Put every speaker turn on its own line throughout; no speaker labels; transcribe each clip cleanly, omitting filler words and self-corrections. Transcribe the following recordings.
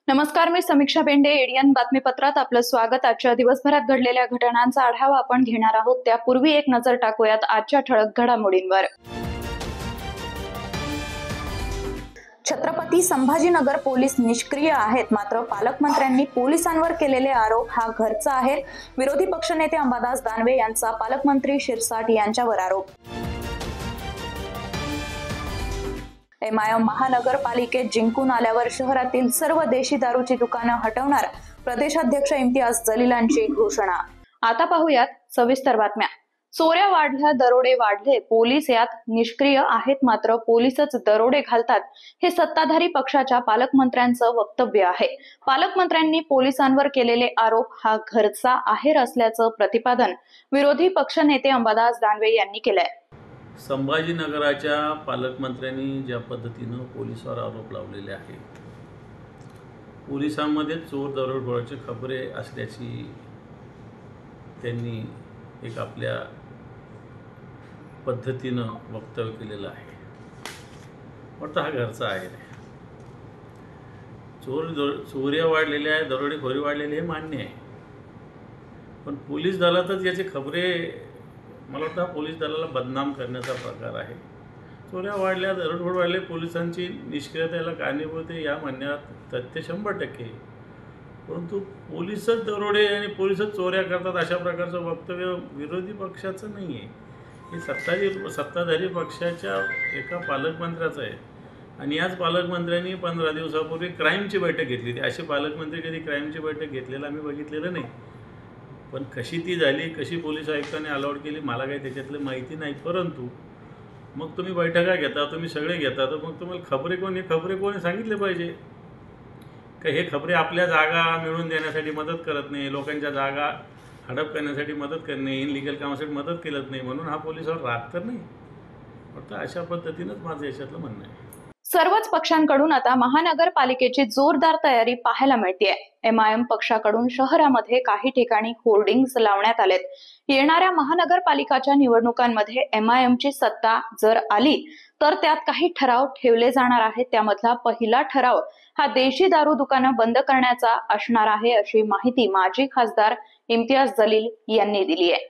नमस्कार, मी समीक्षा बेंडे. एडियन बातमीपत्रात आपलं स्वागत. आजच्या दिवसभरात घडलेल्या घटनांचा आढावा आपण घेणार आहोत. त्यापूर्वी एक नजर टाकूयात आजच्या ठळक घडामोडींवर. छत्रपती संभाजीनगर पोलीस निष्क्रिय आहेत, मात्र पालकमंत्र्यांनी पोलिसांवर केलेले आरोप हा घरचा आहे. विरोधी पक्षनेते अंबादास दानवे यांचा पालकमंत्री शिरसाट यांच्यावर आरोप. MIM महानगरपालिकेत जिंकून आल्यावर शहरातील सर्व देशी दारूची दुकानं हटवणार, प्रदेशाध्यक्ष इम्तियाज जलीलांची घोषणा. आता पाहूयात सविस्तर बातम्या. चोऱ्या वाढल्या, दरोडे वाढले, पोलीस यात निष्क्रिय आहेत, मात्र पोलीसच दरोडे घालतात, हे सत्ताधारी पक्षाच्या पालकमंत्र्यांचं वक्तव्य आहे. पालकमंत्र्यांनी पोलिसांवर केलेले आरोप हा घरचा आहेर असल्याचं प्रतिपादन विरोधी पक्षनेते अंबादास दानवे यांनी केलंय.
संभाजीनगराच्या पालकमंत्र्यांनी ज्या पद्धतीनं पोलिसांवर आरोप लावलेले आहे, पोलिसांमध्ये चोर दरोडेखोराची खबरे असल्याची त्यांनी एक आपल्या पद्धतीनं वक्तव्य केलेलं आहे. वाटतं हा घरचा आहे. चोऱ्या वाढलेल्या आहे, दरोडेखोरी वाढलेली आहे, मान्य आहे. पण पोलीस दलातच याची खबरे, मला वाटतं पोलीस दलाला बदनाम करण्याचा प्रकार आहे. चोऱ्या वाढल्या, दरोडेखोर वाढले, पोलिसांची निष्क्रियतेला कारणीभूत आहे या म्हणण्यात तथ्य 100% आहे. परंतु पोलीसच दरोडे आणि पोलीसच चोऱ्या करतात अशा प्रकारचं वक्तव्य विरोधी पक्षाचं नाही आहे. हे सत्ताधारी पक्षाच्या एका पालकमंत्र्याचं आहे. आणि याच पालकमंत्र्यांनी 15 दिवसापूर्वी क्राईमची बैठक घेतली होती. असे पालकमंत्री कधी क्राईमची बैठक घेतलेलं आम्ही बघितलेलं नाही. पण कशी ती झाली, कशी पोलीस आयुक्तांनी अलाउड केली, मला काही त्याच्यातलं माहिती नाही. परंतु मग तुम्ही बैठका घेता, तुम्ही सगळे घेता, तर मग तुम्हाला खबरे कोणी सांगितले पाहिजे का हे खबरे आपल्या जागा मिळवून देण्यासाठी मदत करत नाही, लोकांच्या जागा हडप करण्यासाठी मदत करत नाही, इनलिगल कामासाठी मदत केलत नाही, म्हणून हा पोलिसावर राग तर नाही. फक्त अशा पद्धतीनंच माझं याच्यातलं म्हणणं आहे.
सर्वच पक्षांकडून आता महानगरपालिकेची जोरदार तयारी पाहायला मिळतेय. MIM पक्षाकडून शहरामध्ये काही ठिकाणी होर्डिंग्स लावण्यात आलेत. येणाऱ्या महानगरपालिकाच्या निवडणुकांमध्ये MIM ची सत्ता जर आली तर त्यात काही ठराव ठेवले जाणार आहेत. त्यामधला पहिला ठराव हा देशी दारू दुकानं बंद करण्याचा असणार आहे, अशी माहिती माजी खासदार इम्तियाज जलील यांनी दिली आहे.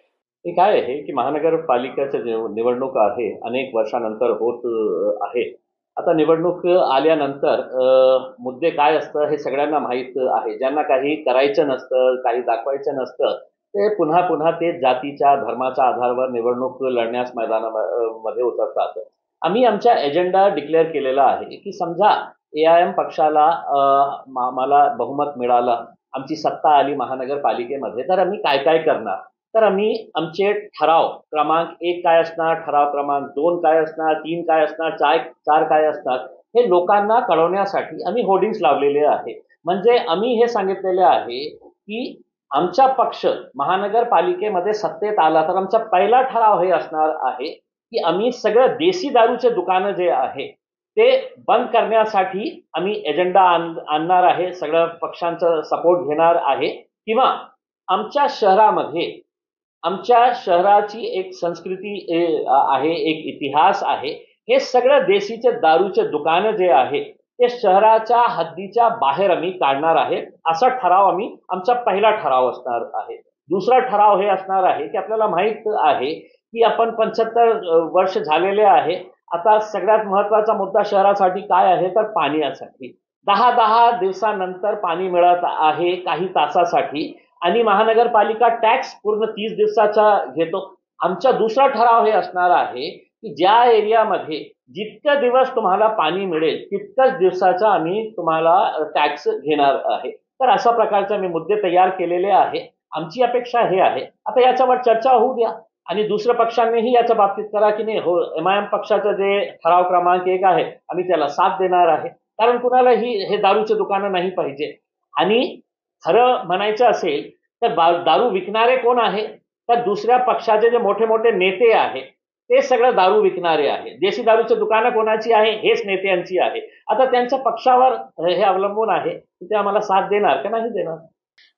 हे काय आहे की महानगरपालिकेची निवडणूक आहे, अनेक वर्षानंतर होत आहे. आता निवडणूक आल्यानंतर मुद्दे काय असतं हे सगळ्यांना माहीत आहे. ज्यांना काही करायचं नसतं, काही दाखवायचं नसतं, ते पुन्हा ते जातीच्या धर्माच्या आधारावर निवडणूक लढण्यास मैदानामध्ये उतरतात. आम्ही आमचा एजेंडा डिक्लेअर केलेला आहे की समजा AIM पक्षाला मला बहुमत मिळालं, आमची सत्ता आली महानगरपालिकेमध्ये, तर आम्ही काय करणार. तर आम्ही आमचे ठराव क्रमांक 1 काय असणार, ठराव क्रमांक 2 काय असणार, 3 काय असणार, 4 काय असणार, हे लोकांना कळवण्यासाठी आम्ही होर्डिंग्स लावलेले आहे. म्हणजे आम्ही हे सांगितलेले आहे की आमचा पक्ष महानगरपालिकेमध्ये सत्तेत आला तर आमचा पहिला ठराव हे असणार आहे की आम्ही सगळं देशी दारूचे दुकानं जे आहे ते बंद करण्यासाठी आम्ही एजेंडा आणणार आहे. सगळ्या पक्षांचा सपोर्ट घेणार आहे. किंवा आमच्या शहरामध्ये, आमच्या शहराची एक संस्कृती आहे, एक इतिहास आहे. हे सगळं देशीचे दारूचे दुकानं जे आहे ते शहराच्या हद्दीच्या बाहेर आम्ही काढणार आहे. असा ठराव आमचा पहिला ठराव असणार आहे. दुसरा ठराव हे असणार आहे की आपल्याला माहित आहे की आपण 75 वर्ष झालेले आहे. आता सगळ्यात महत्वाचा मुद्दा शहरासाठी काय आहे तर पाण्यासाठी. 10 दिवसानंतर पाणी मिळत आहे, काही तासासाठी, आणि महानगरपालिका टॅक्स पूर्ण 30 दिवसाचा घेतो. आमचा दुसरा ठराव हे असणार आहे की ज्या एरियामध्ये जितके दिवस तुम्हाला पाणी मिळेल तितक्याच दिवसाचा आम्ही तुम्हाला टॅक्स घेणार आहे. तर अशा प्रकारचे आम्ही मुद्दे तयार केलेले आहे. आमची अपेक्षा हे आहे, आता याच्यावर चर्चा होऊ द्या आणि दुसऱ्या पक्षांनीही याच्या बाबतीत करा की नाही. हो, MIM पक्षाचं जे ठराव क्रमांक 1 आहे आम्ही त्याला साथ देणार आहे. कारण कुणालाही हे दारूचे दुकानं नाही पाहिजे. आणि खरं म्हणायचं असेल तर दारू विकणारे कोण आहे तर दुसऱ्या पक्षाचे जे मोठे मोठे नेते आहेत ते सगळं दारू विकणारे आहे. देशी दारूची दुकानं कोणाची आहे? हेच नेत्यांची आहे. आता त्यांच्या पक्षावर हे अवलंबून आहे की ते आम्हाला साथ देणार का नाही देणार.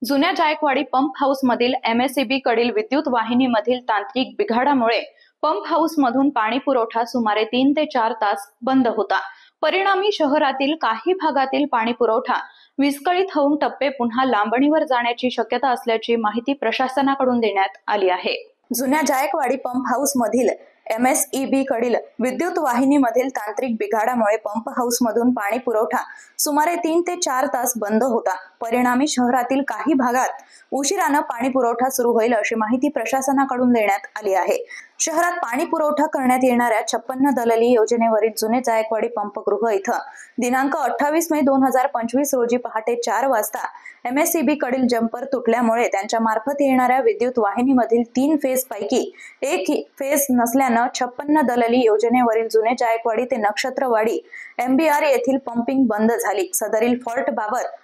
जुन्या जायकवाडी पंप हाऊस मधील MSEB कडील विद्युत वाहिनीमधील तांत्रिक बिघाडामुळे पंप हाऊस मधून पाणी पुरवठा सुमारे 3 ते 4 तास बंद होता. परिणामी शहरातील काही भागातील पाणी पुरवठा विस्कळीत होऊन टप्पे पुन्हा लांबणीवर जाण्याची शक्यता असल्याची माहिती प्रशासनाकडून देण्यात आली आहे. जुन्या जायकवाडी पंप हाऊस मधील MSEB कडील विद्युत वाहिनीमधील तांत्रिक बिघाडामुळे पंप हाऊस मधून पाणी पुरवठा सुमारे 3 ते 4 तास बंद होता. परिणामी शहरातील काही भागात उशिरानं पाणी पुरवठा सुरू होईल अशी माहिती प्रशासनाकडून देण्यात आली आहे. शहरात पाणी पुरवठा करण्यात येणाऱ्या 56 दलली योजनेवरील जुने जायकवाडी पंपगृह इथं दिनांक 28 मे 2025 रोजी पहाटे 4 वाजता MSEB कडील जम्पर तुटल्यामुळे त्यांच्या मार्फत येणाऱ्या विद्युत वाहिनीमधील 3 फेज पैकी एक फेज नसल्यानं 56 दलली योजनेवरील जुने जायकवाडी ते नक्षत्रवाडी MBR येथील पंपिंग बंद झाली. सदरील फॉल्ट बाबत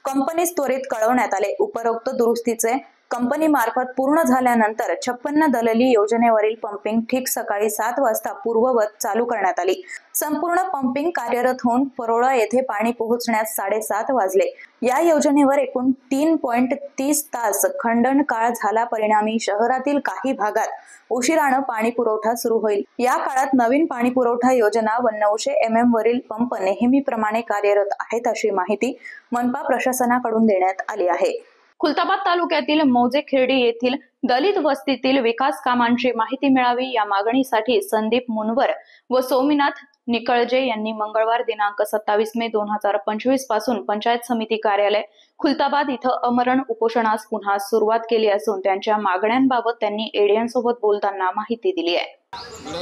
कंपनीस त्वरित कळवण्यात आले. उपरोक्त दुरुस्तीचे कंपनी मार्फत पूर्ण झाल्यानंतर 56 दलली योजनेवरील पंपिंग ठीक सकाळी 7 वाजता पूर्ववत चालू करण्यात आली. संपूर्ण पंपिंग कार्यरत होऊन परोळा येथे पाणी पोहोचण्यास 7:30 वाजले. या योजनेवर एकूण 3.30 तास खंडन काळ झाला. परिणामी शहरातील काही भागात उशिरानं पाणी पुरवठा सुरू होईल. या काळात नवीन पाणी पुरवठा योजना व 900 mm वरील पंप नेहमीप्रमाणे कार्यरत आहेत अशी माहिती मनपा प्रशासनाकडून देण्यात आली आहे. खुलताबाद तालुक्यातील मौजे खिर्डी येथील दलित वस्तीतील विकास कामांची माहिती मिळावी या मागणीसाठी संदीप मुनवर व सोमीनाथ निकळजे यांनी मंगळवार दिनांक 27 मे 2025 पासून पंचायत समिती कार्यालय खुलताबाद इथं आमरण उपोषणास पुन्हा सुरुवात केली असून त्यांच्या मागण्यांबाबत त्यांनी एडियन सोबत बोलताना माहिती दिली आहे.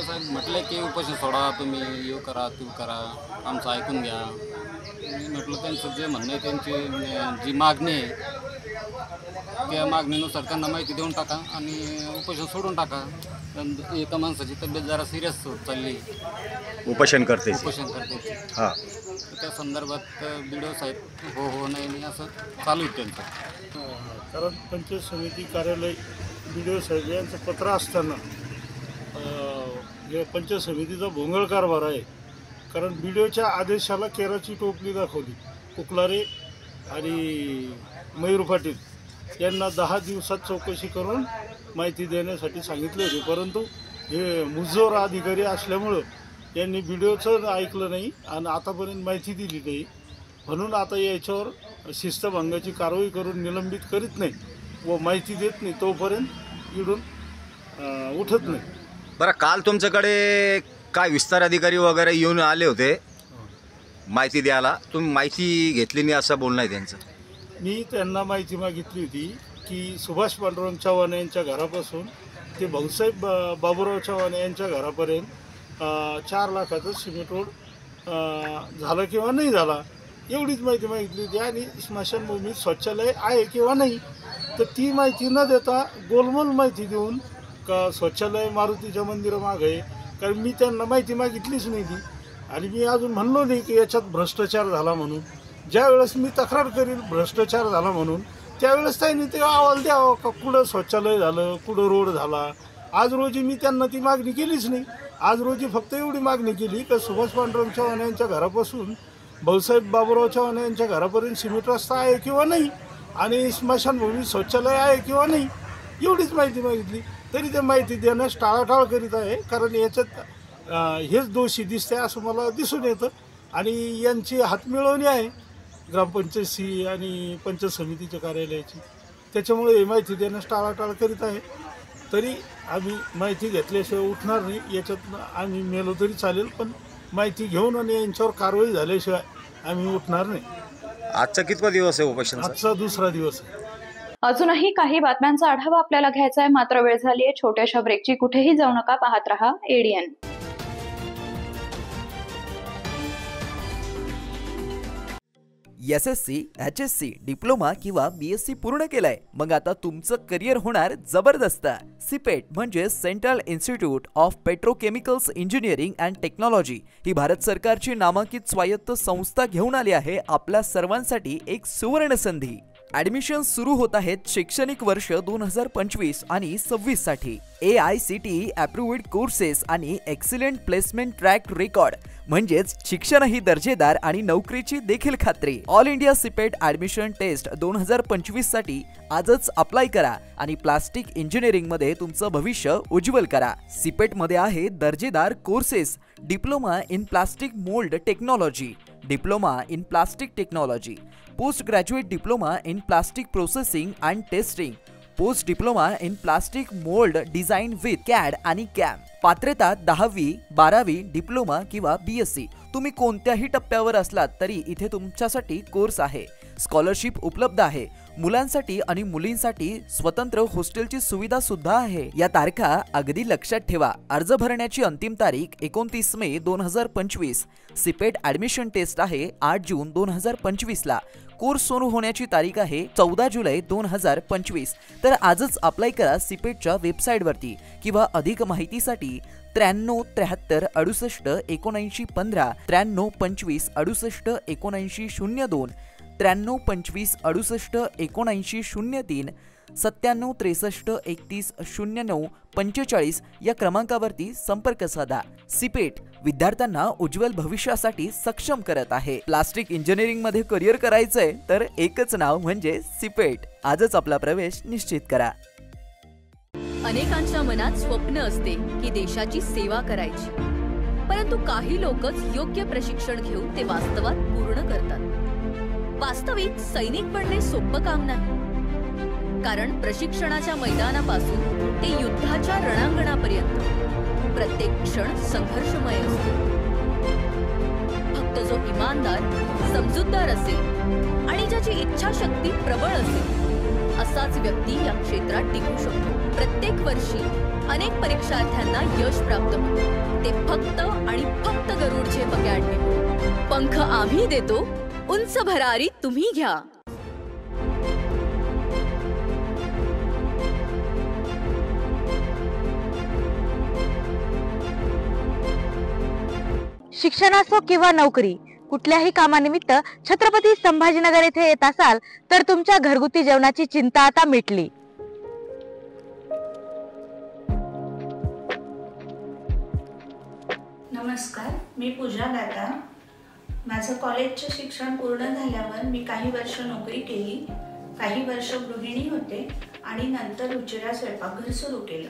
साहेब म्हटलं की उपोषण सोडा, तुम्ही येऊ करा तू करा, आमचं ऐकून घ्या. मी म्हटलं त्यांचं जे म्हणणं आहे, त्यांची जी मागणी आहे त्या मागणीनुसार त्यांना माहिती देऊन टाका आणि उपोषण सोडून टाका. एका माणसाची तब्येत जरा सिरियस होत चालली,
उपोषण करते
हां, त्या संदर्भात BDO साहेब हो नाही असं चालू आहे त्यांचं.
कारण पंचायत समिती कार्यालय BDO साहेब यांचं पत्र असताना पंचायत समितीचा भोंगळ कारभार आहे. कारण BDOच्या आदेशाला केराची टोपली दाखवली. कुकलारे आणि मयूर पाटील यांना 10 दिवसात चौकशी करून माहिती देण्यासाठी सांगितले होते, परंतु हे मुजोर अधिकारी असल्यामुळं यांनी BDOचं ऐकलं नाही आणि आतापर्यंत माहिती दिली नाही. म्हणून आता याच्यावर शिस्तभंगाची कारवाई करून निलंबित करीत नाही व माहिती देत नाही, तोपर्यंत इकडून उठत नाही.
बरं, काल तुमच्याकडे काय विस्तार अधिकारी वगैरे येऊन आले होते माहिती द्यायला, तुम्ही माहिती घेतली नाही असं बोलणं आहे त्यांचं.
मी त्यांना माहिती मागितली होती की सुभाष पांडुरंग चव्हाण यांच्या घरापासून ते भाऊसाहेब बाबूराव चव्हाण यांच्या घरापर्यंत 4 लाखाचं सिमेंट रोड झालं किंवा नाही झाला एवढीच माहिती मागितली होती. आणि स्मशानभूमीत शौचालय आहे किंवा नाही, तर ती माहिती न देता गोलमोल माहिती देऊन का शौचालय मारुतीच्या मंदिरामागे आहे. कारण मी त्यांना माहिती मागितलीच नाही ती, आणि मी अजून म्हणलो नाही की याच्यात भ्रष्टाचार झाला म्हणून. ज्या वेळेस मी तक्रार करील भ्रष्टाचार झाला म्हणून, त्यावेळेस त्यांनी ते अहवाल द्यावं का कुठं शौचालय झालं, कुठं रोड झाला. आज रोजी मी त्यांना ती मागणी केलीच नाही. आज रोजी फक्त एवढी मागणी केली की सुभाष पांडुरंग चव्हाण यांच्या घरापासून भाऊसाहेब बाबूराव चव्हाण यांच्या घरापर्यंत सिमेंट रस्ता आहे किंवा नाही आणि स्मशानभूमीत शौचालय आहे किंवा नाही, एवढीच माहिती मागितली. तरी ते माहिती देण्यास टाळाटाळ करीत आहे. कारण याच्यात हेच दोषी दिसते असं मला दिसून येतं आणि यांची हातमिळवणी आहे ग्रामपंचायतशी आणि पंचायत समितीच्या कार्यालयाची. त्याच्यामुळे हे माहिती देण्यास टाळाटाळ करीत आहे. तरी आम्ही माहिती घेतल्याशिवाय उठणार नाही. याच्यात आम्ही मेलो तरी चालेल, पण माहिती घेऊन आणि यांच्यावर कारवाई झाल्याशिवाय आम्ही उठणार नाही.
आजचा कितवा दिवस आहे उपोषण?
आजचा 2रा दिवस आहे.
अजूनही काही बातम्यांचा आढावा आपल्याला घ्यायचा आहे, मात्र वेळ झाली आहे छोट्याशा ब्रेकची. कुठेही जाऊ नका, पाहत रहा एडियन.
SSC, HSC, डिप्लोमा किंवा BSc पूर्ण केलाय? मग आता तुमचं करिअर होणार जबरदस्त. सिपेट म्हणजे central institute of petrochemicals engineering and technology ही भारत सरकारची नामांकित स्वायत्त संस्था घेऊन आली आहे आपल्या सर्वांसाठी एक सुवर्ण संधी. ॲडमिशन सुरू होत आहेत शैक्षणिक वर्ष 2025 आणि 26 साठी. AICTE अप्रूव्ड कोर्सेस आणि एक्सिलेंट प्लेसमेंट ट्रॅक रेकॉर्ड म्हणजेच शिक्षणही दर्जेदार आणि नोकरीची देखील खात्री. All India CIPET admission test 2025 साठी आजच अप्लाय करा आणि प्लास्टिक इंजिनिअरिंग मध्ये तुमचं भविष्य उज्ज्वल करा. सिपेट मध्ये आहे दर्जेदार courses, diploma in plastic mould technology, diploma in plastic technology, post graduate diploma in plastic processing and testing, post diploma in plastic mould design with CAD आणि कॅम. पात्रता 10वी, 12वी, डिप्लोमा किंवा BSc. तुम्ही कोणत्याही टप्प्यावर असलात तरी इथे तुमच्यासाठी कोर्स आहे. स्कॉलरशिप उपलब्ध आहे. मुलांसाठी आणि मुलींसाठी स्वतंत्र हॉस्टेलची सुविधा सुद्धा आहे. या तारखा अगदी लक्षात ठेवा. अर्ज भरण्याची अंतिम तारीख 29 मे 2025. सिपेट ॲडमिशन टेस्ट आहे 8 जून 2025 ला. कोर्स सुरू होण्याची तारीख आहे 14 जुलै 2025. तर आजच अप्लाय करा सिपेटच्या वेबसाईटवरती किंवा अधिक माहितीसाठी 93 73 68 79 15, 93 25 68 79 02, 93 25 68 79 03, 97 63 31 09 45 या क्रमांकावरती संपर्क साधा. सिपेट विद्यार्थ्यांना उज्ज्वल भविष्यासाठी सक्षम करत आहे. प्लास्टिक इंजिनिअरिंग मध्ये करिअर करायचंय तर एकच नाव म्हणजे सिपेट. आजच आपला प्रवेश निश्चित करा.
अनेकांच्या मनात स्वप्न असते की देशाची सेवा करायची, परंतु काही लोकच योग्य प्रशिक्षण घेऊन ते वास्तवात पूर्ण करतात. वास्तविक सैनिक बनणे सोपं काम नाही, कारण प्रशिक्षणाच्या मैदानापासून ते युद्धाच्या रणांगणापर्यंत प्रत्येक क्षण संघर्षमय असतो. फक्त जो इमानदार, समजूतदार असेल आणि ज्याची इच्छाशक्ती प्रबळ असेल असाच व्यक्ती या क्षेत्रात टिकू शकतो. प्रत्येक वर्षी अनेक परीक्षार्थ्यांना यश प्राप्त होते, ते फक्त आणि फक्त गरुड झेप अकॅडमी. पंख आम्ही देतो, उंच भरारी तुम्ही घ्या.
शिक्षण असो किंवा नोकरी, कुठल्याही कामानिमित्त छत्रपती संभाजीनगर येथे येत असाल तर तुमच्या घरगुती जेवणाची चिंता आता मिटली.
नमस्कार, मी पूजा दाता. माझं कॉलेजचं शिक्षण पूर्ण झाल्यावर मी काही वर्ष नोकरी केली, काही वर्ष गृहिणी होते आणि नंतर रुचिरा स्वयंपाकघर सुरू केलं.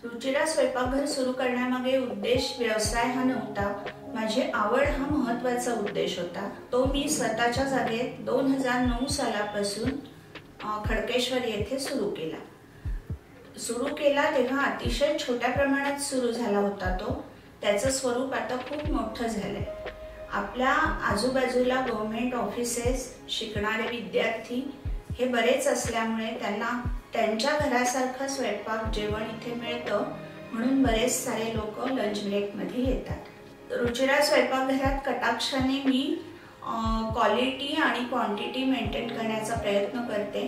रुचिरा स्वयंपाकघर सुरू करण्यामागे उद्देश व्यवसाय हा नव्हता, माझी आवड हा महत्त्वाचा उद्देश होता. तो मी स्वतःच्या जागेत 2009 सालापासून खडकेश्वर येथे सुरू केला. तेव्हा अतिशय छोट्या प्रमाणात सुरू झाला होता तो. त्याचं स्वरूप आता खूप मोठं झालंय. आपल्या आजूबाजूला गव्हर्नमेंट ऑफिसेस, शिकणारे विद्यार्थी हे बरेच असल्यामुळे त्यांना त्यांच्या घरासारखं स्वयंपाक जेवण इथे मिळतं, म्हणून बरेच सारे लोक लंच ब्रेकमध्ये येतात. रुचिरा स्वयंपाकघरात कटाक्षाने मी क्वालिटी आणि क्वांटिटी मेंटेन करण्याचा प्रयत्न करते.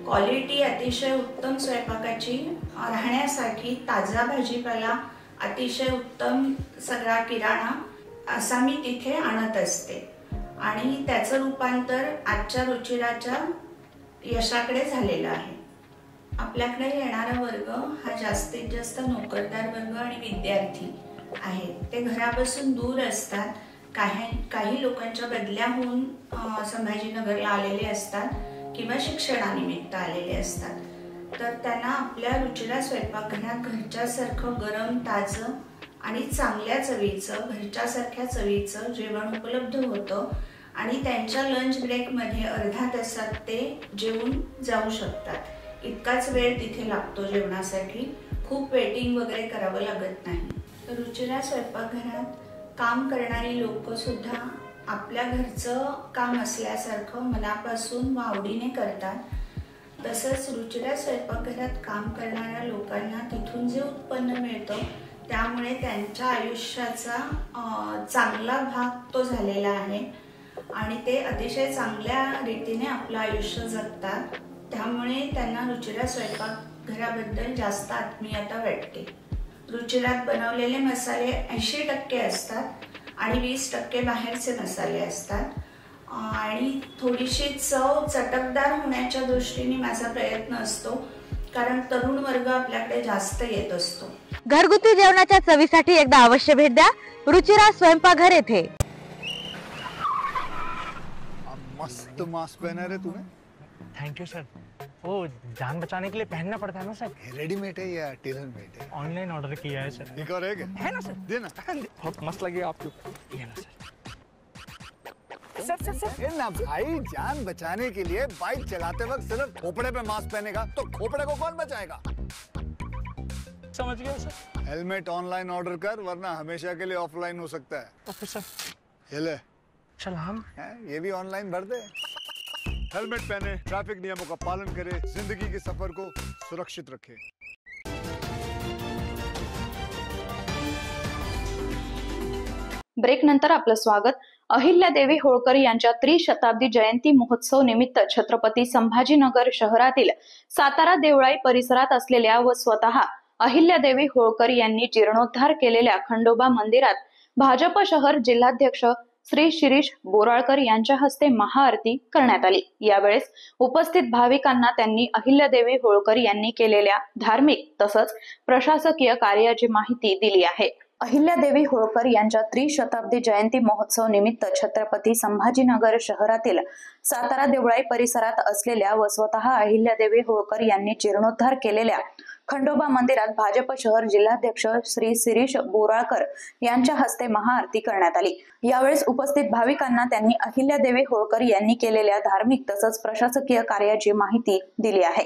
क्वालिटी अतिशय उत्तम स्वयंपाकाची राहण्यासाठी ताजा भाजीपाला, अतिशय उत्तम सगळा किराणा असा मी तिथे आणत असते आणि त्याचं रूपांतर आजच्या रुचिराच्या यशाकडे झालेलं आहे. आपल्याकडे येणारा वर्ग हा जास्तीत जास्त नोकरदार वर्ग आणि विद्यार्थी आहेत. ते घरापासून दूर असतात. काही लोकांच्या बदल्या होऊन संभाजीनगरला आलेले असतात किंवा शिक्षणानिमित्त आलेले असतात. तर त्यांना आपल्या रुचिरा स्वयंपाकघरात घरच्यासारखं गरम, ताजं आणि चांगल्या चवीचं, घरच्यासारख्या चवीचं जेवण उपलब्ध होतं आणि त्यांच्या लंच ब्रेकमध्ये अर्धा तासात ते जेवून जाऊ शकतात. इतकाच वेळ तिथे लागतो जेवणासाठी. खूप वेटिंग वगैरे करावं लागत नाही. रुचिरा स्वयंपाकघरात काम करणारी लोक सुद्धा आपल्या घरचं काम असल्यासारखं मनापासून व आवडीने करतात. तसंच रुचिरा स्वयंपाकघरात काम करणाऱ्या लोकांना तिथून जे उत्पन्न मिळतं त्यामुळे त्यांच्या आयुष्याचा चांगला भाग तो झालेला आहे आणि ते अतिशय चांगल्या रीतीने आपलं आयुष्य जगतात. त्यामुळे त्यांना रुचिरा स्वयंपाकघराबद्दल जास्त आत्मीयता वाटते. रुचिरात बनवलेले मसाले 80% असतात आणि 20% बाहेरचे मसाले असतात. आणि थोडीशी चव चटकदार होण्याच्या दृष्टीने माझा प्रयत्न असतो, कारण तरुण वर्ग आपल्याकडे जास्त येत असतो.
घरगुती जेवणाच्या चवीसाठी एकदा अवश्य भेट द्या रुचिरा स्वयंपाकघर येथे.
मस्त मास्क पहना रे तूने.
Thank you sir. वो जान बचाने के लिए पहनना पड़ता है ना सर.
रेडीमेड है या टेलर मेड है?
ऑनलाइन ऑर्डर किया है सर.
एक और है
ना सर.
देना.
बहुत मस्त लगे आपको. ये ना सर.
सर ना भाई, जान बचाने के लिए बाइक चलाते वक्त सिर्फ खोपड़े पे मास्क पहनेगा तो खोपड़े को कौन बचाएगा?
समझ गया सर.
हेलमेट ऑनलाइन ऑर्डर कर, वरना हमेशा के लिए ऑफलाइन हो सकता है.
Okay sir.
ये ले.
चल हम
ये भी ऑनलाइन भर दे. हेलमेट पहने, ट्रैफिक नियमों का पालन करे, जिंदगी के सफर को सुरक्षित रखे.
ब्रेक नंतर आपलं स्वागत. अहिल्यादेवी होळकर यांच्या त्रिशताब्दी जयंती महोत्सव निमित्त छत्रपती संभाजीनगर शहरातील सातारा देवळाई परिसरात असलेल्या व स्वतः अहिल्यादेवी होळकर यांनी जीर्णोद्धार केलेल्या खंडोबा मंदिरात भाजप शहर जिल्हाध्यक्ष श्री शिरीष बोराळकर यांच्या हस्ते महाआरती करण्यात आली. यावेळेस उपस्थित भाविकांना त्यांनी अहिल्यादेवी होळकर यांनी केलेल्या धार्मिक तसंच प्रशासकीय कार्याची माहिती दिली आहे. अहिल्यादेवी होळकर यांच्या त्रिशताब्दी जयंती महोत्सव निमित्त छत्रपती संभाजीनगर शहरातील सातारा देवळाई परिसरात असलेल्या व स्वतः अहिल्यादेवी होळकर यांनी जीर्णोद्धार केलेल्या खंडोबा मंदिरात भाजप शहर जिल्हाध्यक्ष श्री शिरीष बोराळकर यांच्या हस्ते महाआरती करण्यात आली. यावेळेस उपस्थित भाविकांना त्यांनी अहिल्यादेवी होळकर यांनी केलेल्या धार्मिक तसंच प्रशासकीय कार्याची माहिती दिली आहे.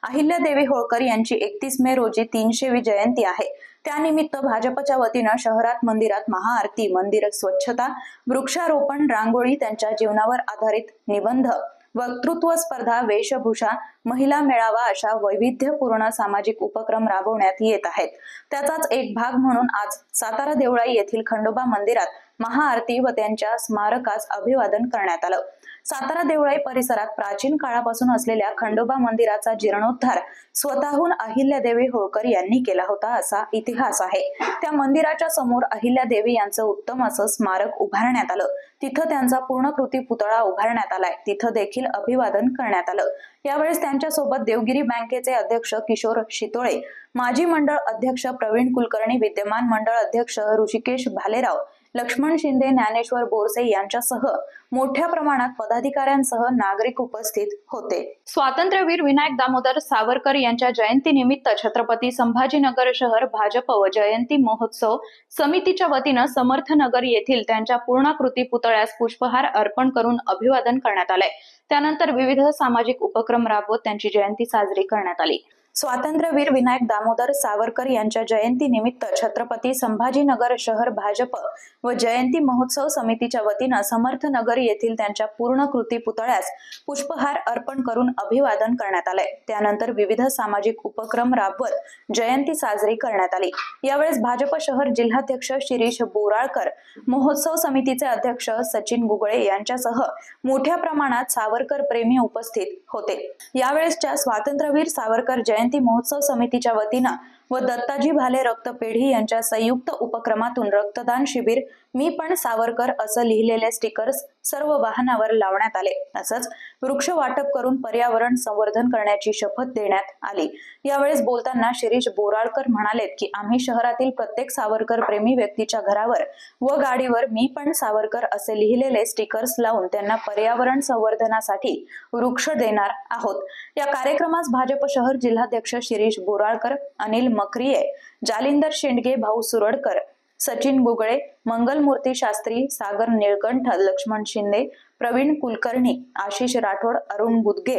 अहिल्यादेवी होळकर यांची 31 मे रोजी 300वी जयंती आहे. त्यानिमित्त भाजपच्या वतीनं शहरात मंदिरात महाआरती, मंदिर स्वच्छता, वृक्षारोपण, रांगोळी, त्यांच्या जीवनावर आधारित निबंध, वक्तृत्व स्पर्धा, वेशभूषा, महिला मेळावा अशा वैविध्यपूर्ण सामाजिक उपक्रम राबवण्यात येत आहेत. त्याचाच एक भाग म्हणून आज सातारा देवळाई येथील खंडोबा मंदिरात महाआरती व त्यांच्या स्मारकास अभिवादन करण्यात आलं. सातारा देवळाई परिसरात प्राचीन काळापासून असलेल्या खंडोबा मंदिराचा जीर्णोद्धार स्वतःहून अहिल्यादेवी होळकर यांनी केला होता असा इतिहास आहे. त्या मंदिराच्या समोर अहिल्यादेवी यांचं उत्तम असं स्मारक उभारण्यात आलं. तिथं त्यांचा पूर्णकृती पुतळा उभारण्यात आलाय. तिथं देखील अभिवादन करण्यात आलं. यावेळेस त्यांच्यासोबत देवगिरी बँकेचे अध्यक्ष किशोर शितोळे, माजी मंडळ अध्यक्ष प्रवीण कुलकर्णी, विद्यमान मंडळ अध्यक्ष ऋषिकेश भालेराव, लक्ष्मण शिंदे, ज्ञानेश्वर बोरसे यांच्यासह मोठ्या प्रमाणात पदाधिकाऱ्यांसह नागरिक उपस्थित होते. स्वातंत्र्यवीर विनायक दामोदर सावरकर यांच्या जयंतीनिमित्त छत्रपती संभाजीनगर शहर भाजप व जयंती महोत्सव समितीच्या वतीनं समर्थनगर येथील त्यांच्या पूर्णाकृती पुतळ्यास पुष्पहार अर्पण करून अभिवादन करण्यात आलंय. त्यानंतर विविध सामाजिक उपक्रम राबवत त्यांची जयंती साजरी करण्यात आली. स्वातंत्र्यवीर विनायक दामोदर सावरकर यांच्या जयंतीनिमित्त छत्रपती संभाजीनगर शहर भाजप व जयंती महोत्सव समितीच्या वतीनं समर्थनगर येथील त्यांच्या पूर्णकृती पुतळ्यास पुष्पहार अर्पण करून अभिवादन करण्यात आले. त्यानंतर विविध सामाजिक उपक्रम राबवत जयंती साजरी करण्यात आली. यावेळेस भाजप शहर जिल्हाध्यक्ष शिरीष बोराळकर, महोत्सव समितीचे अध्यक्ष सचिन गुगळे यांच्यासह मोठ्या प्रमाणात सावरकर प्रेमी उपस्थित होते. यावेळेसच्या स्वातंत्र्यवीर सावरकर जयंती महोत्सव समितीच्या वतीनं व दत्ताजी भाले रक्तपेढी यांच्या संयुक्त उपक्रमातून रक्तदान शिबिर, मी पण सावरकर असं लिहिलेले स्टिकर्स सर्व वाहनावर लावण्यात आले. तसंच वृक्ष वाटप करून पर्यावरण संवर्धन करण्याची शपथ देण्यात आली. यावेळेस बोलताना शिरीष बोराळकर म्हणालेत की आम्ही शहरातील प्रत्येक सावरकर प्रेमी व्यक्तीच्या घरावर व गाडीवर मी पण सावरकर असे लिहिलेले स्टिकर्स लावून त्यांना पर्यावरण संवर्धनासाठी वृक्ष देणार आहोत. या कार्यक्रमास भाजप शहर जिल्हाध्यक्ष शिरीष बोराळकर, अनिल मक्रिये, जालिंदर शेंडगे, भाऊ सुरडकर, सचिन गुगळे, मंगलमूर्ती शास्त्री, सागर निळकंठ, लक्ष्मण शिंदे, प्रवीण कुलकर्णी, आशिष राठोड, अरुण बुदगे,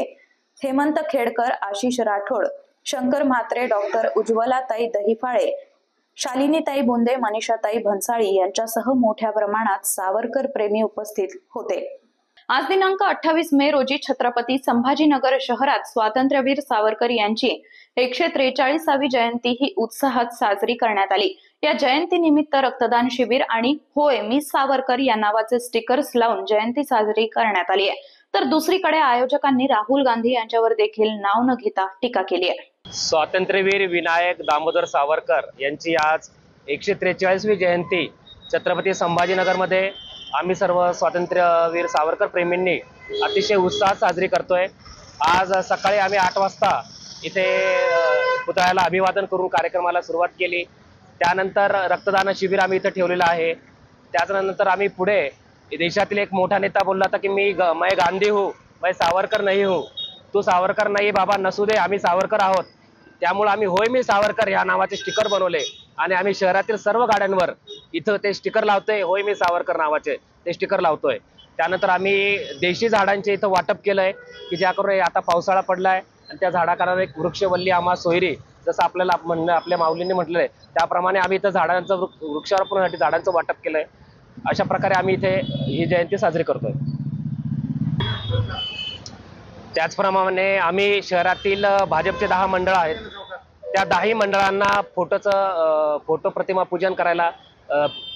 हेमंत खेडकर, आशिष राठोड, शंकर म्हात्रे, डॉक्टर उज्ज्वलाताई दहिफाळे, शालिनीताई बुंदे, मनीषाताई भन्साळी यांच्यासह मोठ्या प्रमाणात सावरकर प्रेमी उपस्थित होते. आज दिनांक 28 मे रोजी छत्रपती संभाजीनगर शहरात स्वातंत्र्यवीर सावरकर यांची 143वी जयंती ही उत्साहात साजरी करण्यात आली. या जयंतीनिमित्त रक्तदान शिबिर आणि होय मी सावरकर या नावाचे स्टिकर्स लावून जयंती साजरी करण्यात आली आहे. तर दुसरीकडे आयोजकांनी राहुल गांधी यांच्यावर देखील नाव न घेता टीका केली आहे.
स्वातंत्र्यवीर विनायक दामोदर सावरकर यांची आज 143वी जयंती छत्रपती संभाजीनगरमध्ये आम्ही सर्व स्वातंत्र्यवीर सावरकर प्रेमींनी अतिशय उत्साहात साजरी करतोय। आज सकाळी आम्ही 8 वाजता इथे पुतळ्याला अभिवादन करून कार्यक्रमाला सुरुवात केली। त्यानंतर रक्तदान शिबिर आम्ही इथे ठेवलेलं आहे। त्यानंतर आम्ही पुढे देशातील एक मोठा नेता बोलला होता की मैं गांधी हूँ, मैं सावरकर नहीं हूँ। तू सावरकर नाही बाबा, नसू दे, आम्ही सावरकर आहोत। त्यामुळे आम्ही होय मी सावरकर या नावाचे स्टिकर बनवले आणि आम्ही शहरातील सर्व गाड्यांवर इथं ते स्टिकर लावतोय, होय मी सावरकर नावाचे ते स्टिकर लावतोय। त्यानंतर आम्ही देशी झाडांचे इथं वाटप केलंय की ज्याकरून आता पावसाळा पडलाय आणि त्या झाडाकारावर एक वृक्षवल्ली आम्हा सोयरी, जसं आपल्याला आपल्या माऊलींनी म्हटलंय त्याप्रमाणे आम्ही इथं झाडांचं वृक्षारोपणासाठी झाडांचं वाटप केलंय। अशा प्रकारे आम्ही इथे ही जयंती साजरी करतोय। त्याचप्रमाणे आम्ही शहरातील भाजपचे 10 मंडळ आहेत, त्या 10 मंडळांना फोटो प्रतिमा पूजन करायला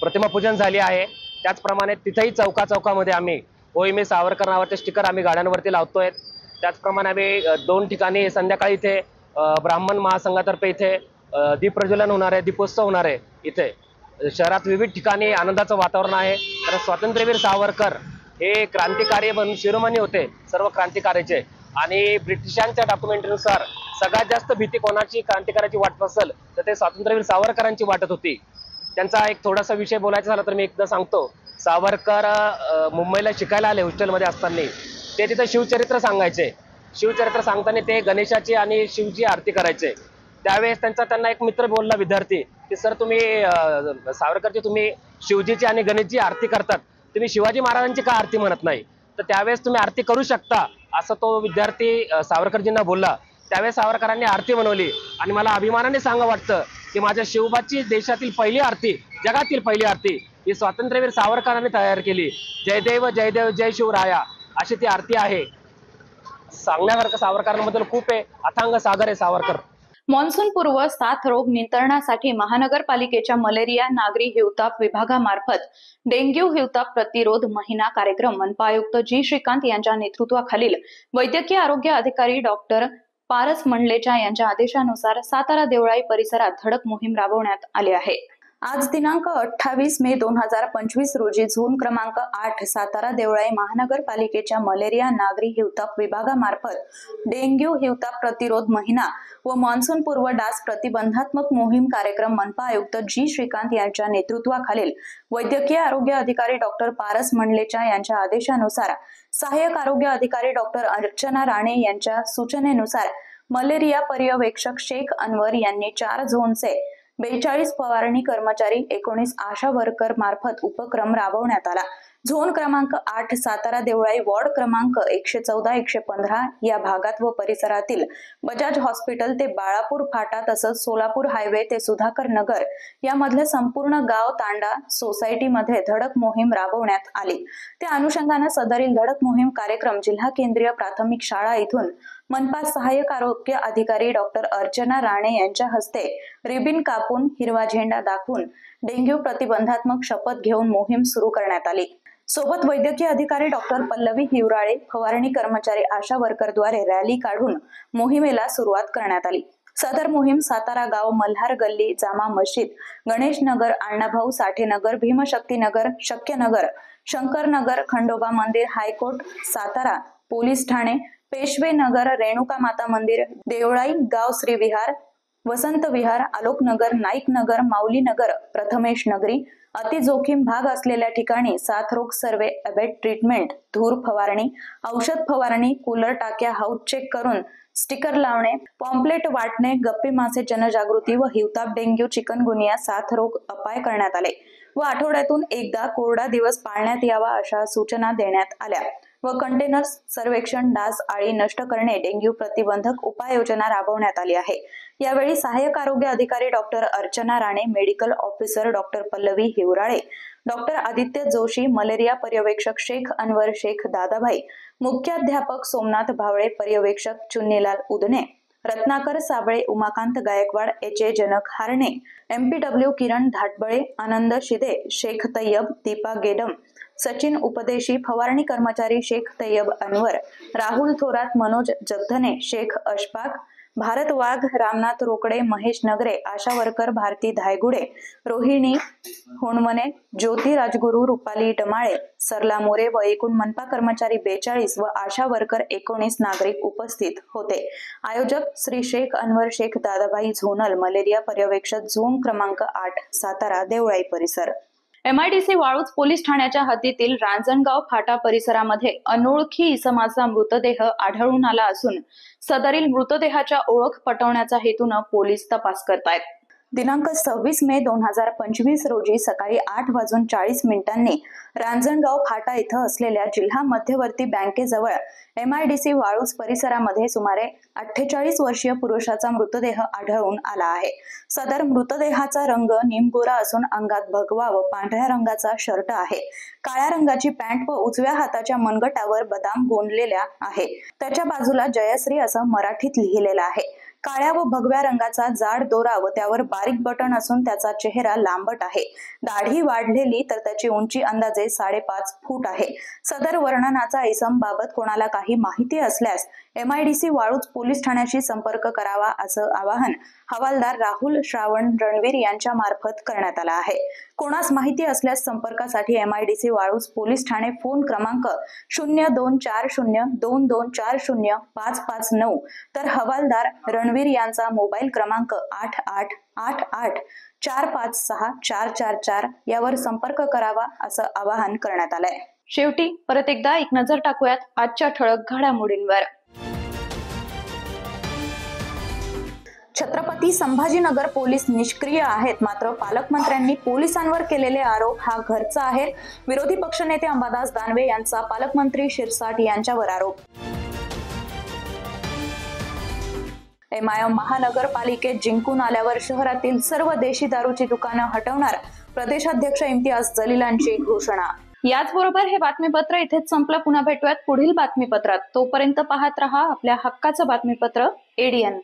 प्रतिमा पूजन झाली आहे। त्याचप्रमाणे तिथेही चौकामध्ये आम्ही होय मी सावरकर नावाचे स्टिकर आम्ही गाड्यांवरती लावतोय। त्याचप्रमाणे आम्ही 2 ठिकाणी संध्याकाळी इथे ब्राह्मण महासंघातर्फे इथे दीप प्रज्वलन होणार आहे, दीपोत्सव होणार आहे। इथे शहरात विविध ठिकाणी आनंदाचं वातावरण आहे, कारण स्वातंत्र्यवीर सावरकर हे क्रांतिकारी म्हणून शिरोमणी होते सर्व क्रांतिकारीचे। आणि ब्रिटिशांच्या डॉक्युमेंटरीनुसार सगळ्यात जास्त भीती कोणाची क्रांतिकाराची वाटत असेल तर ते स्वातंत्र्यवीर सावरकरांची वाटत होती। त्यांचा एक थोडासा विषय बोलायचा झाला तर मी एकदा सांगतो। सावरकर मुंबईला शिकायला आले हॉस्टेलमध्ये असताना, ते तिथे शिवचरित्र सांगायचे। शिवचरित्र सांगताना ते गणेशाची आणि शिवची आरती करायचे। त्यावेळेस त्यांना एक मित्र बोलला, विद्यार्थी, की सर तुम्ही सावरकरची तुम्ही शिवजीची आणि गणेशची आरती करतात, तुम्ही शिवाजी महाराजांची का आरती म्हणत नाही? तर त्यावेळेस तुम्ही आरती करू शकता असं तो विद्यार्थी सावरकरजींना बोलला। त्यावेळेस सावरकरांनी आरती बनवली आणि मला अभिमानाने सांगा वाटतं की माझ्या शिवबाची देशातील पहिली आरती, जगातील पहिली आरती ही स्वातंत्र्यवीर सावरकरांनी तयार केली। जयदेव जयदेव जय शिवराया अशी ती आरती आहे। सांगण्यासारखं सावरकरांबद्दल खूप आहे, अथांग सागर आहे सावरकर।
मॉन्सून पूर्व साथरोग नियंत्रणासाठी महानगरपालिकेच्या मलेरिया नागरी हिवताप विभागामार्फत डेंग्यू हिवताप प्रतिरोध महिना कार्यक्रम मनपा आयुक्त जी श्रीकांत यांच्या नेतृत्वाखालील वैद्यकीय आरोग्य अधिकारी डॉक्टर पारस मंडलेचा यांच्या आदेशानुसार सातारा देवळाई परिसरात धडक मोहीम राबवण्यात आली आहे। आज दिनांक 28 मे 2025 रोजी झोन क्रमांक 8 सातारा देवळाई महानगरपालिकेच्या मलेरिया नागरी हिवताप विभागामार्फत डेंग्यू हिवताप प्रतिरोध महिना व मान्सून पूर्व डास प्रतिबंधात्मक मोहीम कार्यक्रम मनपा आयुक्त जी श्रीकांत यांच्या नेतृत्वाखालील वैद्यकीय आरोग्य अधिकारी डॉक्टर पारस मंडलेचा यांच्या आदेशानुसार सहाय्यक आरोग्य अधिकारी डॉक्टर अर्चना राणे यांच्या सूचनेनुसार मलेरिया पर्यवेक्षक शेख अनवर यांनी 4 झोनचे 42 फवारणी कर्मचारी 19 आशा वर्कर मार्फत उपक्रम राबवण्यात आला। झोन क्रमांक 8 सातारा देवळाई वॉर्ड क्रमांक 114-115 या भागात व परिसरातील बजाज हॉस्पिटल ते बाळापूर फाटा तसंच सोलापूर हायवे ते सुधाकर नगर यामधले संपूर्ण गाव तांडा सोसायटीमध्ये धडक मोहीम राबवण्यात आली। त्या अनुषंगाने सदरील धडक मोहीम कार्यक्रम जिल्हा केंद्रीय प्राथमिक शाळा इथून मनपा सहाय्यक आरोग्य अधिकारी डॉक्टर अर्चना राणे यांच्या हस्ते रिबिन कापून हिरवा झेंडा दाखवून डेंग्यू प्रतिबंधात्मक शपथ घेऊन मोहीम सुरू करण्यात आली। सोबत वैद्यकीय अधिकारी डॉक्टर पल्लवी हिवराळे फवारणी कर्मचारी आशा वर्करद्वारे रॅली काढून मोहिमेला सुरुवात करण्यात आली। सदर मोहीम सातारा गाव मल्हार गल्ली जामा मस्जिद गणेश नगर अण्णाभाऊ साठे नगर भीमशक्ती नगर शक्यनगर शंकर नगर खंडोबा मंदिर हायकोर्ट सातारा पोलीस ठाणे पेशवे नगर रेणुका माता मंदिर देवळाई गाव श्री विहार वसंत विहार आलोक नगर नाईक नगर माऊली नगर प्रथमेश नगरी अति जोखीम भाग असलेल्या ठिकाणी साथरोग सर्वे अबेट ट्रीटमेंट धूर फवारणी औषध फवारणी कूलर टाक्या हाऊस चेक करून स्टिकर लावणे पॉम्पलेट वाटणे गप्पी मासे जनजागृती व हिवताप डेंग्यू चिकनगुनिया साथरोग अपाय करण्यात आले व आठवड्यातून एकदा कोरडा दिवस पाळण्यात यावा अशा सूचना देण्यात आल्या व कंटेनर्स सर्वेक्षण डास आळी नष्ट करणे डेंग्यू प्रतिबंधक उपाययोजना राबवण्यात आली आहे। यावेळी सहाय्यक आरोग्य अधिकारी doctor Archana Rane medical officer doctor Pallavi Hivrale doctor Aditya Joshi malaria पर्यवेक्षक शेख अनवर शेख दादाभाई मुख्याध्यापक सोमनाथ भावळे पर्यवेक्षक चुन्नीलाल उदने रत्नाकर साबळे उमाकांत गायकवाड एच.ए. जनक हारणे एमपीडब्ल्यू किरण धाटबळे आनंद शिदे शेख तय्यब दीपा गेडम सचिन उपदेशी फवारणी कर्मचारी शेख तय्यब अनवर राहुल थोरात मनोज जगधने शेख अशफाक भारत वाघ, रामनाथ रोकडे, महेश नगरे, आशा वर्कर भारती धायगुडे, रोहिणी होणमने, ज्योती राजगुरू, रुपाली डमाळे, सरला मोरे व एकूण मनपा कर्मचारी 42 व आशा वर्कर 19 नागरिक उपस्थित होते. आयोजक श्री शेख अनवर शेख दादाभाई झोनल मलेरिया पर्यवेक्षक झोन क्रमांक 8 सातारा देवळाई परिसर. MIDC वाळूज पोलीस ठाण्याच्या हद्दीतील रांजणगाव फाटा परिसरामध्ये अनोळखी इसमाचा मृतदेह आढळून आला असून सदरील मृतदेहाच्या ओळख पटवण्याचा हेतून पोलीस तपास करतायत. दिनांक 26 मे 2025 रोजी सकाळी 8:40 रांजणगाव फाटा इथं असलेल्या जिल्हा मध्यवर्ती बँकेजवळ MIDC वाळूज परिसरामध्ये सुमारे 48 वर्षीय पुरुषाचा मृतदेह आढळून आला आहे. सदर मृतदेहाचा रंग निमगोरा असून अंगात भगवा व पांढऱ्या रंगाचा शर्ट आहे. काळ्या रंगाची पॅन्ट व उजव्या हाताच्या मनगटावर बदाम गोंदलेल्या आहे. त्याच्या बाजूला जयश्री असं मराठीत लिहिलेलं आहे. काळ्या व भगव्या रंगाचा जाड दोरा व त्यावर बारीक बटन असून त्याचा चेहरा लांबट आहे. दाढी वाढलेली तर त्याची उंची अंदाजे 5.5 फूट आहे. सदर वर्णनाचा इसम बाबत कोणाला काही माहिती असल्यास MIDC वाळूज पोलीस ठाण्याशी संपर्क करावा असं आवाहन हवालदार राहुल श्रावण रणवीर यांच्या मार्फत करण्यात आला आहे. कोणास माहिती असल्यास संपर्कासाठी MIDC Waluj police Thane phone क्रमांक 024022405559 तर हवालदार रणवीर यांचा मोबाईल क्रमांक 8888456444 यावर संपर्क करावा असं आवाहन करण्यात आलंय. शेवटी परत एकदा एक नजर टाकूयात आजच्या ठळक घडामोडींवर. छत्रपती संभाजीनगर पोलीस निष्क्रिय आहेत, मात्र पालकमंत्र्यांनी पोलिसांवर केलेले आरोप हा घरचा आहे. विरोधी पक्षनेते अंबादास दानवे यांचा पालकमंत्री शिरसाट यांच्यावर आरोप. MIM महानगरपालिकेत जिंकून आल्यावर शहरातील सर्व देशी दारूची दुकानं हटवणार, प्रदेशाध्यक्ष इम्तियाज जलीलांची घोषणा. याचबरोबर हे बातमीपत्र इथेच संपलं. पुन्हा भेटूयात पुढील बातमीपत्रात. तोपर्यंत पाहत रहा आपल्या हक्काचं बातमीपत्र ADN.